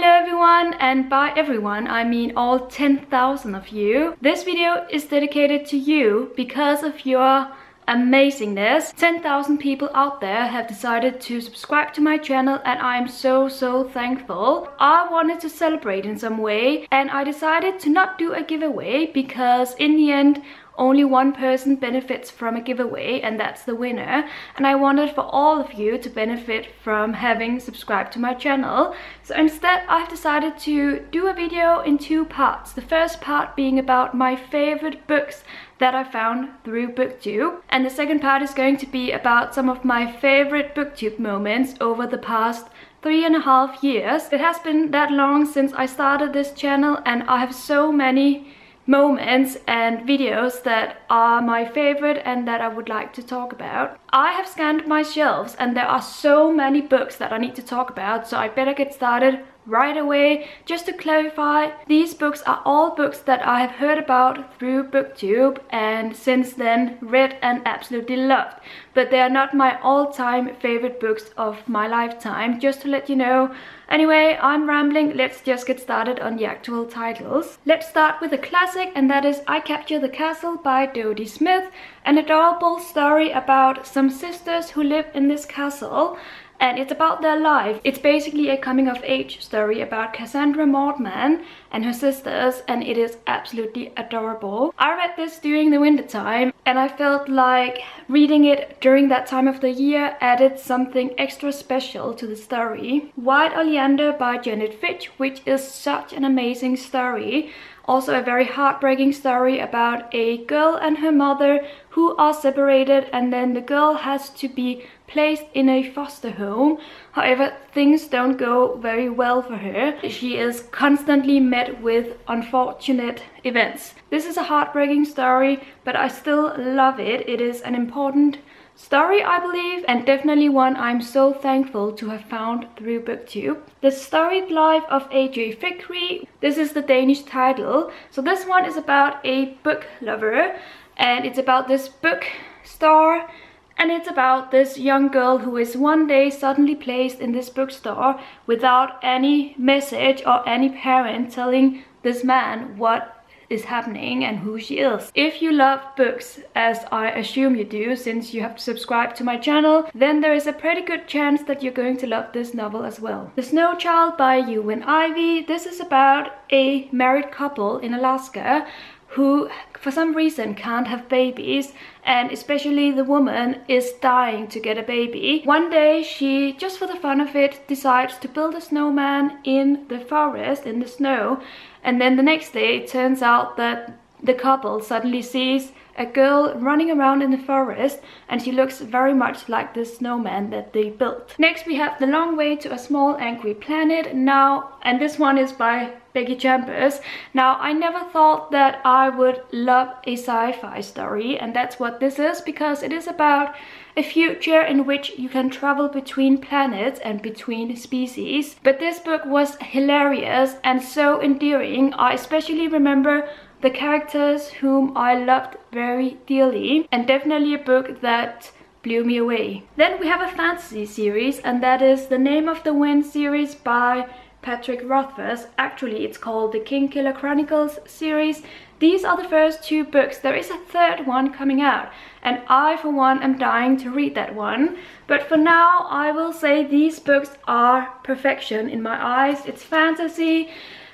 Hello everyone, and by everyone I mean all 10,000 of you. This video is dedicated to you because of your amazingness. 10,000 people out there have decided to subscribe to my channel and I'm so thankful. I wanted to celebrate in some way and I decided to not do a giveaway because in the end only one person benefits from a giveaway and that's the winner, and I wanted for all of you to benefit from having subscribed to my channel. So instead I've decided to do a video in two parts. The first part being about my favorite books that I found through Booktube, and the second part is going to be about some of my favorite Booktube moments over the past 3.5 years. It has been that long since I started this channel and I have so many moments and videos that are my favorite and that I would like to talk about. I have scanned my shelves and there are so many books that I need to talk about, so I better get started right away. Just to clarify, these books are all books that I have heard about through Booktube and since then read and absolutely loved, but they are not my all-time favorite books of my lifetime, just to let you know. Anyway, I'm rambling, let's just get started on the actual titles. Let's start with a classic, and that is I Capture the Castle by Dodie Smith, an adorable story about some sisters who live in this castle. And it's about their life. It's basically a coming-of-age story about Cassandra Maudman and her sisters, and it is absolutely adorable. I read this during the winter time, and I felt like reading it during that time of the year added something extra special to the story. White Oleander by Janet Fitch, which is such an amazing story. Also a very heartbreaking story about a girl and her mother who are separated, and then the girl has to be placed in a foster home. However, things don't go very well for her. She is constantly met with unfortunate events. This is a heartbreaking story, but I still love it. It is an important story, I believe, and definitely one I'm so thankful to have found through Booktube. The Storied Life of A.J. Thackeray. This is the Danish title. So this one is about a book lover, and it's about this bookstore, and it's about this young girl who is one day suddenly placed in this bookstore without any message or any parent telling this man what is happening and who she is. If you love books, as I assume you do since you have subscribed to my channel, then there is a pretty good chance that you're going to love this novel as well. The Snow Child by Ewan Ivey. This is about a married couple in Alaska who for some reason can't have babies, and especially the woman is dying to get a baby. One day she, just for the fun of it, decides to build a snowman in the forest, in the snow, and then the next day it turns out that the couple suddenly sees a girl running around in the forest and she looks very much like the snowman that they built. Next we have The Long Way to a Small Angry Planet. Now, and this one is by Becky Chambers. Now, I never thought that I would love a sci-fi story, and that's what this is, because it is about a future in which you can travel between planets and between species. But this book was hilarious and so endearing. I especially remember the characters whom I loved very dearly, and definitely a book that blew me away. Then we have a fantasy series, and that is The Name of the Wind series by Patrick Rothfuss. Actually, it's called the Kingkiller Chronicles series. These are the first two books. There is a third one coming out, and I, for one, am dying to read that one. But for now, I will say these books are perfection in my eyes. It's fantasy.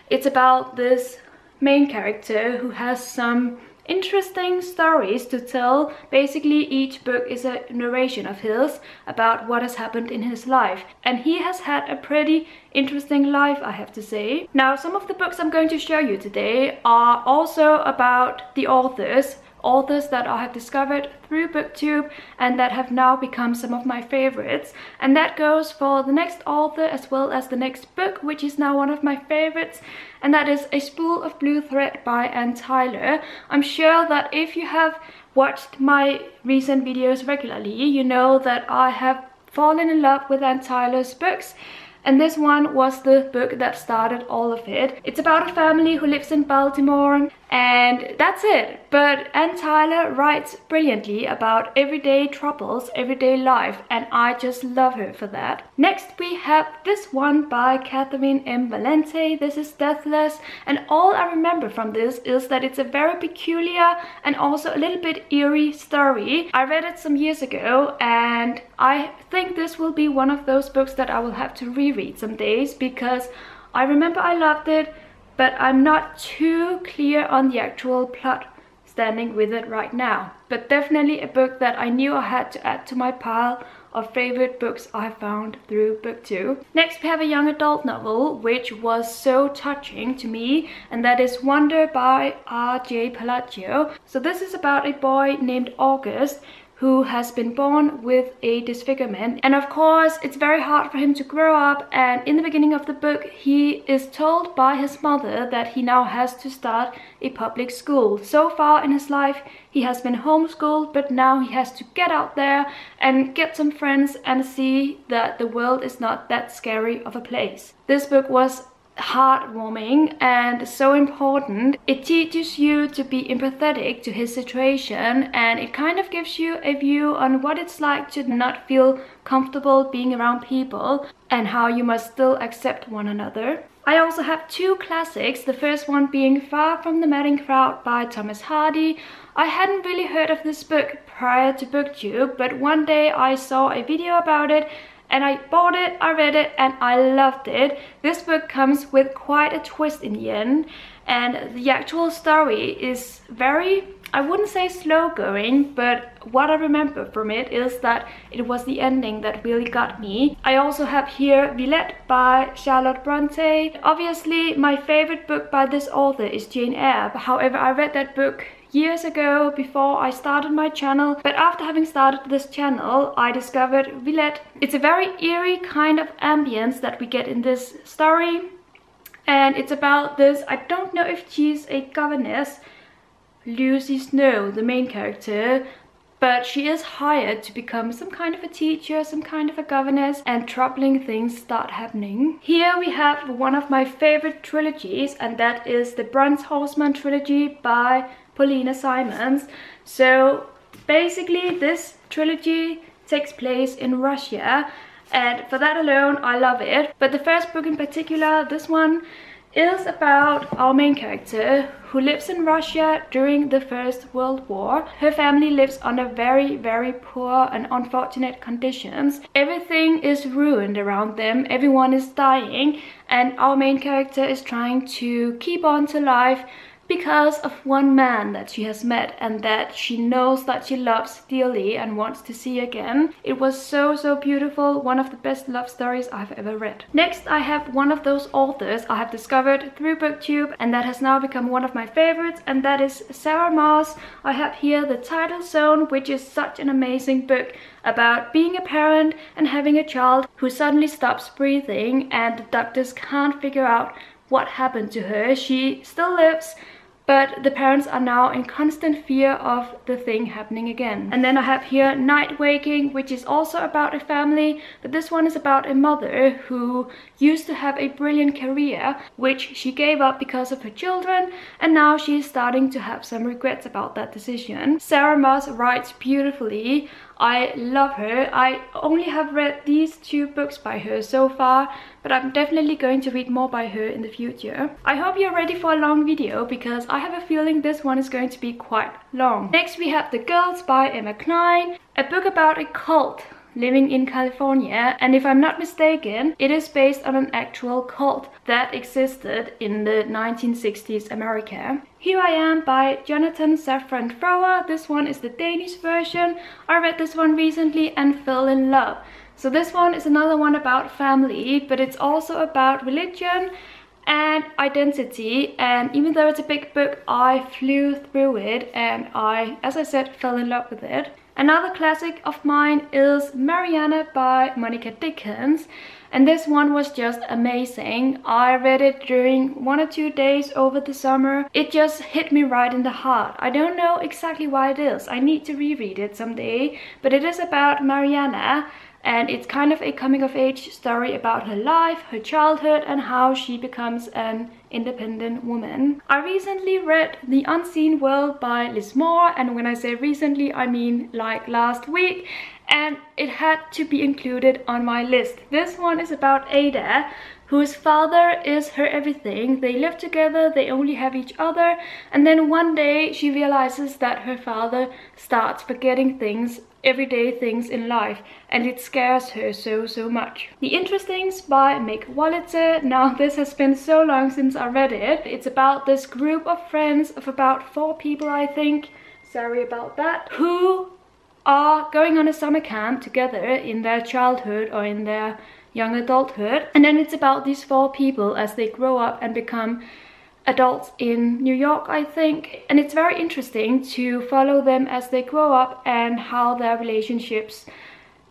It's about this main character who has some interesting stories to tell. Basically, each book is a narration of his about what has happened in his life, and he has had a pretty interesting life, I have to say. Now, some of the books I'm going to show you today are also about the authors that I have discovered through Booktube and that have now become some of my favorites, and that goes for the next author as well as the next book, which is now one of my favorites, and that is A Spool of Blue Thread by Anne Tyler. I'm sure that if you have watched my recent videos regularly, you know that I have fallen in love with Anne Tyler's books, and this one was the book that started all of it. It's about a family who lives in Baltimore, And that's it. But Anne Tyler writes brilliantly about everyday troubles, everyday life, and I just love her for that. Next we have this one by Catherine M. Valente. This is Deathless, and all I remember from this is that it's a very peculiar and also a little bit eerie story. I read it some years ago, and I think this will be one of those books that I will have to reread some days, because I remember I loved it, but I'm not too clear on the actual plot standing with it right now. But definitely a book that I knew I had to add to my pile of favorite books I found through Booktube. Next we have a young adult novel which was so touching to me, and that is Wonder by R.J. Palacio. So this is about a boy named August who has been born with a disfigurement, and of course it's very hard for him to grow up, and in the beginning of the book he is told by his mother that he now has to start a public school. So far in his life he has been homeschooled, but now he has to get out there and get some friends and see that the world is not that scary of a place. This book was heartwarming and so important. It teaches you to be empathetic to his situation, and it kind of gives you a view on what it's like to not feel comfortable being around people and how you must still accept one another. I also have two classics, the first one being Far from the Madding Crowd by Thomas Hardy. I hadn't really heard of this book prior to Booktube, but one day I saw a video about it and I bought it, I read it, and I loved it. This book comes with quite a twist in the end, and the actual story is very, I wouldn't say slow going, but what I remember from it is that it was the ending that really got me. I also have here Villette by Charlotte Bronte. Obviously my favorite book by this author is Jane Eyre, however I read that book years ago before I started my channel, but after having started this channel I discovered Villette. It's a very eerie kind of ambience that we get in this story, and it's about this, I don't know if she's a governess, Lucy Snow, the main character, but she is hired to become some kind of a teacher, some kind of a governess, and troubling things start happening. Here we have one of my favorite trilogies, and that is the Bronze Horseman trilogy by Paulina Simons. So basically this trilogy takes place in Russia, and for that alone I love it. But the first book in particular, this one, is about our main character who lives in Russia during the First World War. Her family lives under very, very poor and unfortunate conditions. Everything is ruined around them, everyone is dying, and our main character is trying to keep on to life because of one man that she has met and that she knows that she loves dearly and wants to see again. It was so, so beautiful, one of the best love stories I've ever read. Next I have one of those authors I have discovered through Booktube and that has now become one of my favorites, and that is Sarah Maas. I have here The Tidal Zone, which is such an amazing book about being a parent and having a child who suddenly stops breathing and the doctors can't figure out what happened to her. She still lives, but the parents are now in constant fear of the thing happening again. And then I have here Night Waking, which is also about a family, but this one is about a mother who used to have a brilliant career, which she gave up because of her children, and now she is starting to have some regrets about that decision. Sarah Maas writes beautifully. I love her. I only have read these two books by her so far, but I'm definitely going to read more by her in the future. I hope you're ready for a long video, because I have a feeling this one is going to be quite long. Next we have The Girls by Emma Cline, a book about a cult living in California, and if I'm not mistaken, it is based on an actual cult that existed in the 1960s America. Here I Am by Jonathan Safran Foer. This one is the Danish version. I read this one recently and fell in love. So this one is another one about family, but it's also about religion and identity, and even though it's a big book, I flew through it and I, as I said, fell in love with it. Another classic of mine is Mariana by Monica Dickens, and this one was just amazing. I read it during 1 or 2 days over the summer. It just hit me right in the heart. I don't know exactly why it is. I need to reread it someday, but it is about Mariana, and it's kind of a coming-of-age story about her life, her childhood, and how she becomes an independent woman. I recently read The Unseen World by Liz Moore, and when I say recently, I mean like last week, and it had to be included on my list. This one is about Ada, whose father is her everything. They live together, they only have each other, and then one day she realizes that her father starts forgetting things, everyday things in life, and it scares her so much. The Interestings by Meg Wolitzer. Now, this has been so long since I read it. It's about this group of friends of about 4 people, I think, sorry about that, who are going on a summer camp together in their childhood or in their young adulthood, and then it's about these 4 people as they grow up and become adults in New York, I think, and it's very interesting to follow them as they grow up and how their relationships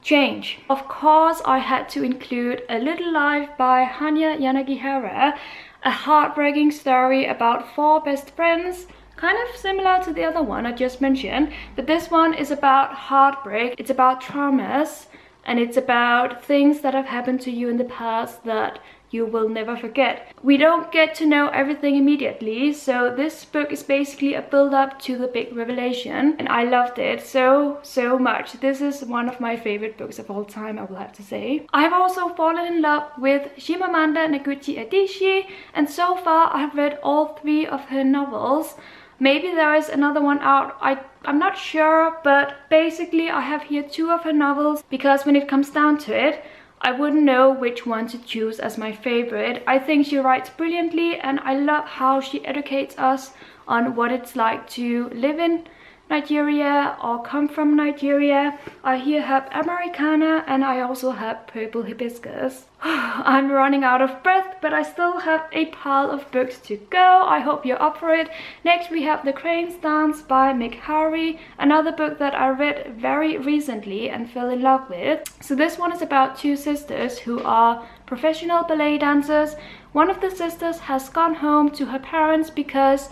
change. Of course, I had to include A Little Life by Hanya Yanagihara, a heartbreaking story about 4 best friends, kind of similar to the other one I just mentioned, but this one is about heartbreak, it's about traumas, and it's about things that have happened to you in the past that you will never forget. We don't get to know everything immediately, so this book is basically a build-up to the big revelation, and I loved it so much. This is one of my favorite books of all time, I will have to say. I have also fallen in love with Chimamanda Ngozi Adichie, and so far I have read all 3 of her novels. Maybe there is another one out, I'm not sure, but basically I have here 2 of her novels, because when it comes down to it, I wouldn't know which one to choose as my favorite. I think she writes brilliantly, and I love how she educates us on what it's like to live in Nigeria or come from Nigeria. I here have Americana, and I also have Purple Hibiscus. I'm running out of breath, but I still have a pile of books to go. I hope you're up for it. Next we have The Crane's Dance by Mick Harry, another book that I read very recently and fell in love with. So this one is about 2 sisters who are professional ballet dancers. One of the sisters has gone home to her parents because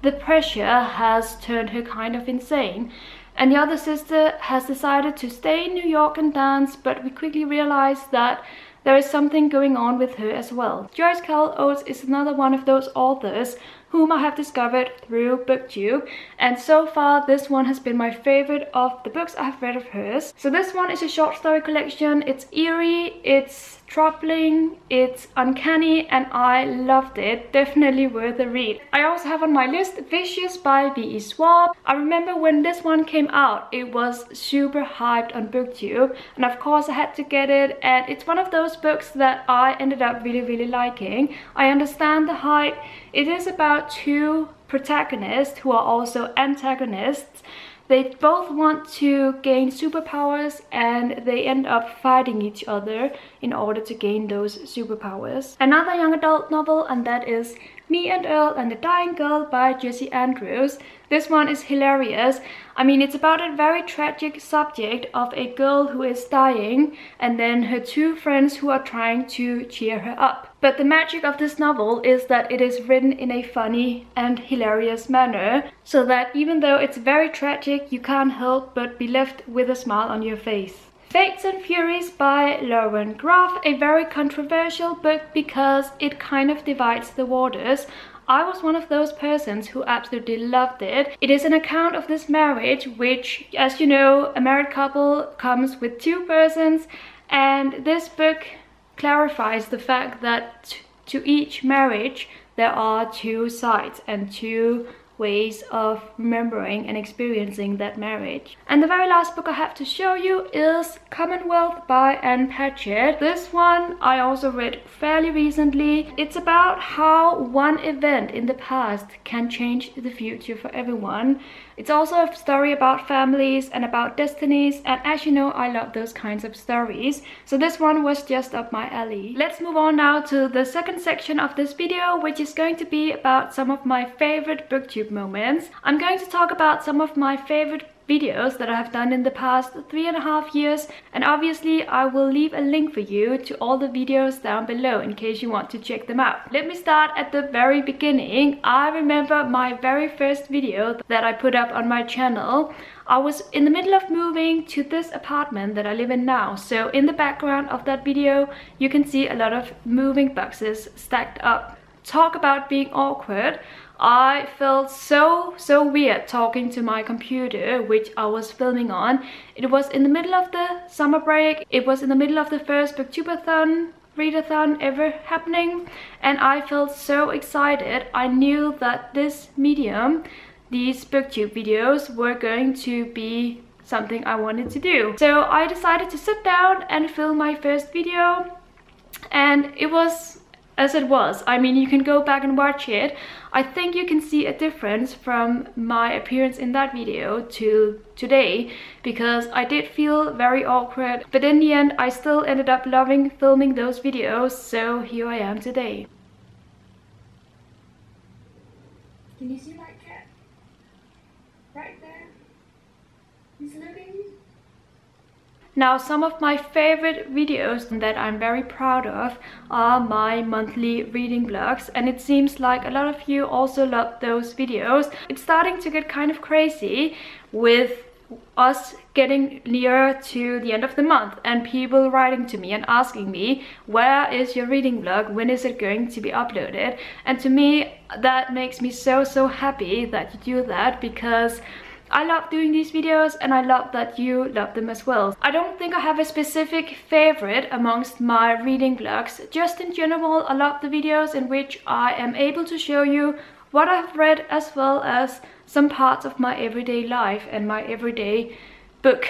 the pressure has turned her kind of insane, and the other sister has decided to stay in New York and dance, but we quickly realize that there is something going on with her as well. Joyce Carol Oates is another one of those authors whom I have discovered through Booktube, and so far this one has been my favorite of the books I have read of hers. So this one is a short story collection. It's eerie, it's troubling, it's uncanny, and I loved it. Definitely worth a read. I also have on my list Vicious by V.E. Schwab. I remember when this one came out, it was super hyped on Booktube, and of course I had to get it, and it's one of those books that I ended up really liking. I understand the hype. It is about 2 protagonists who are also antagonists. They both want to gain superpowers, and they end up fighting each other in order to gain those superpowers. Another young adult novel, and that is Me and Earl and the Dying Girl by Jessie Andrews. This one is hilarious. I mean, it's about a very tragic subject of a girl who is dying, and then her 2 friends who are trying to cheer her up. But the magic of this novel is that it is written in a funny and hilarious manner, so that even though it's very tragic, you can't help but be left with a smile on your face. Fates and Furies by Lauren Groff, a very controversial book because it kind of divides the waters. I was one of those persons who absolutely loved it. It is an account of this marriage, which, as you know, a married couple comes with 2 persons, and this book clarifies the fact that to each marriage there are 2 sides and 2 ways of remembering and experiencing that marriage. And the very last book I have to show you is Commonwealth by Anne Patchett. This one I also read fairly recently. It's about how one event in the past can change the future for everyone. It's also a story about families and about destinies, and as you know, I love those kinds of stories, so this one was just up my alley. Let's move on now to the second section of this video, which is going to be about some of my favorite Booktube booktube moments. I'm going to talk about some of my favorite videos that I have done in the past 3.5 years, and obviously I will leave a link for you to all the videos down below in case you want to check them out. Let me start at the very beginning. I remember my very first video that I put up on my channel. I was in the middle of moving to this apartment that I live in now, so in the background of that video you can see a lot of moving boxes stacked up. Talk about being awkward. I felt so weird talking to my computer, which I was filming on. It was in the middle of the summer break. It was in the middle of the first Booktubeathon, readathon ever happening, and I felt so excited. I knew that this medium, these booktube videos, were going to be something I wanted to do. So I decided to sit down and film my first video, and it was as it was. I mean, you can go back and watch it. I think you can see a difference from my appearance in that video to today, because I did feel very awkward, but in the end I still ended up loving filming those videos, so here I am today. Can you see that cat? Right there? He's looking. Now, some of my favorite videos that I'm very proud of are my monthly reading vlogs, and it seems like a lot of you also love those videos. It's starting to get kind of crazy with us getting nearer to the end of the month and people writing to me and asking me, where is your reading vlog, when is it going to be uploaded? And to me that makes me so happy that you do that, because I love doing these videos and I love that you love them as well. I don't think I have a specific favorite amongst my reading vlogs. Just in general, I love the videos in which I am able to show you what I've read, as well as some parts of my everyday life and my everyday book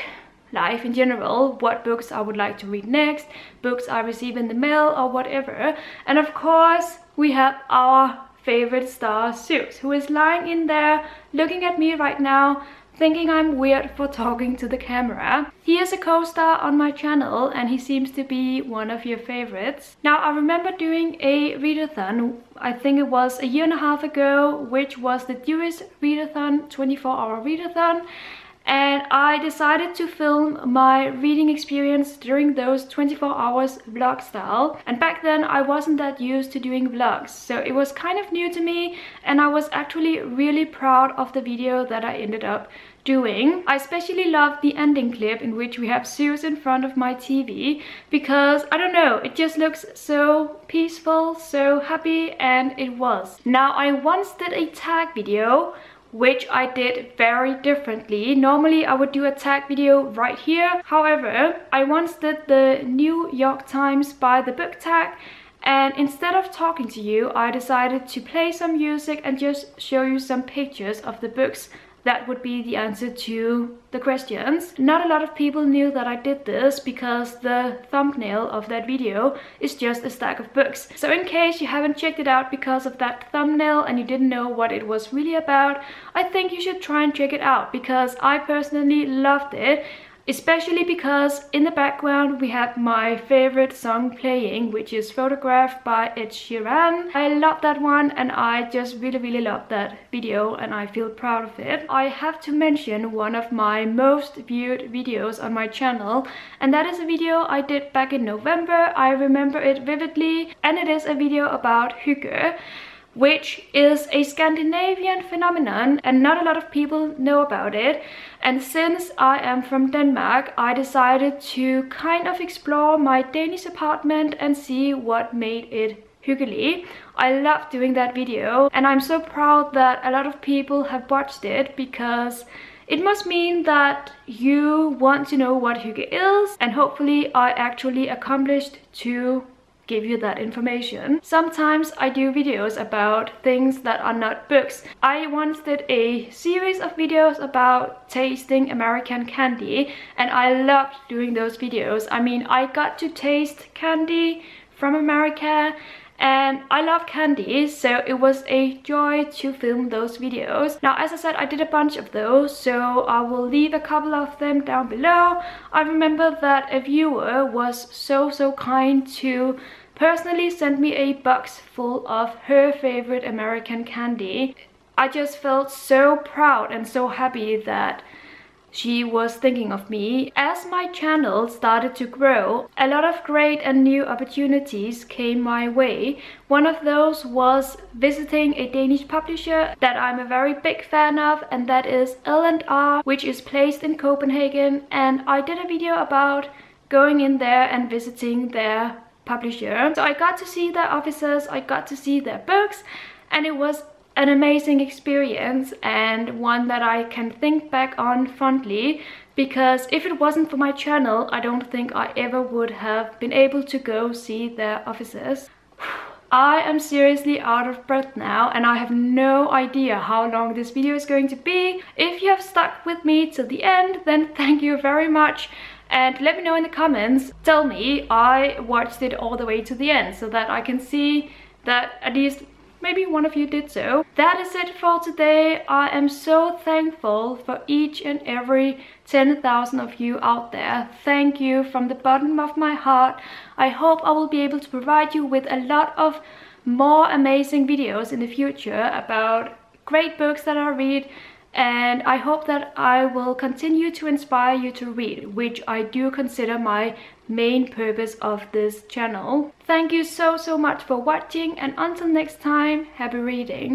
life in general. What books I would like to read next, books I receive in the mail or whatever. And of course we have our favorite star, Zeus, who is lying in there looking at me right now, thinking I'm weird for talking to the camera. He is a co-star on my channel and he seems to be one of your favorites. Now, I remember doing a readathon, I think it was 1.5 years ago, which was the Jewish readathon, 24-hour readathon. And I decided to film my reading experience during those 24 hours vlog style. And back then I wasn't that used to doing vlogs, so it was kind of new to me, and I was actually really proud of the video that I ended up doing. I especially loved the ending clip in which we have Zeus in front of my TV, because I don't know, it just looks so peaceful, so happy, and it was. Now, I once did a tag video, which I did very differently. Normally I would do a tag video right here. However, I once did the New York Times by the book tag, and instead of talking to you, I decided to play some music and just show you some pictures of the books that would be the answer to the questions. Not a lot of people knew that I did this, because the thumbnail of that video is just a stack of books. So in case you haven't checked it out because of that thumbnail and you didn't know what it was really about, I think you should try and check it out, because I personally loved it. Especially because in the background we have my favorite song playing, which is Photograph by Ed Sheeran. I love that one, and I just really love that video, and I feel proud of it. I have to mention one of my most viewed videos on my channel, and that is a video I did back in November. I remember it vividly, and it is a video about hygge, which is a Scandinavian phenomenon and not a lot of people know about it. And since I am from Denmark, I decided to kind of explore my Danish apartment and see what made it hyggelig. I love doing that video, and I'm so proud that a lot of people have watched it, because it must mean that you want to know what hygge is, and hopefully I actually accomplished to give you that information. Sometimes I do videos about things that are not books. I once did a series of videos about tasting American candy, and I loved doing those videos. I mean, I got to taste candy from America, and I love candy, so it was a joy to film those videos. Now, as I said, I did a bunch of those, so I will leave a couple of them down below. I remember that a viewer was so kind to personally send me a box full of her favorite American candy. I just felt so proud and so happy that she was thinking of me. As my channel started to grow, a lot of great and new opportunities came my way. One of those was visiting a Danish publisher that I'm a very big fan of, and that is L&R, which is placed in Copenhagen. And I did a video about going in there and visiting their publisher. So I got to see their offices, I got to see their books, and it was an amazing experience, and one that I can think back on fondly, because if it wasn't for my channel, I don't think I ever would have been able to go see their offices. I am seriously out of breath now, and I have no idea how long this video is going to be. If you have stuck with me till the end, then thank you very much. And let me know in the comments, tell me I watched it all the way to the end, so that I can see that at least maybe one of you did so. That is it for today. I am so thankful for each and every 10,000 of you out there. Thank you from the bottom of my heart. I hope I will be able to provide you with a lot of more amazing videos in the future about great books that I read, and I hope that I will continue to inspire you to read, which I do consider my main purpose of this channel. Thank you so much for watching, and until next time, happy reading.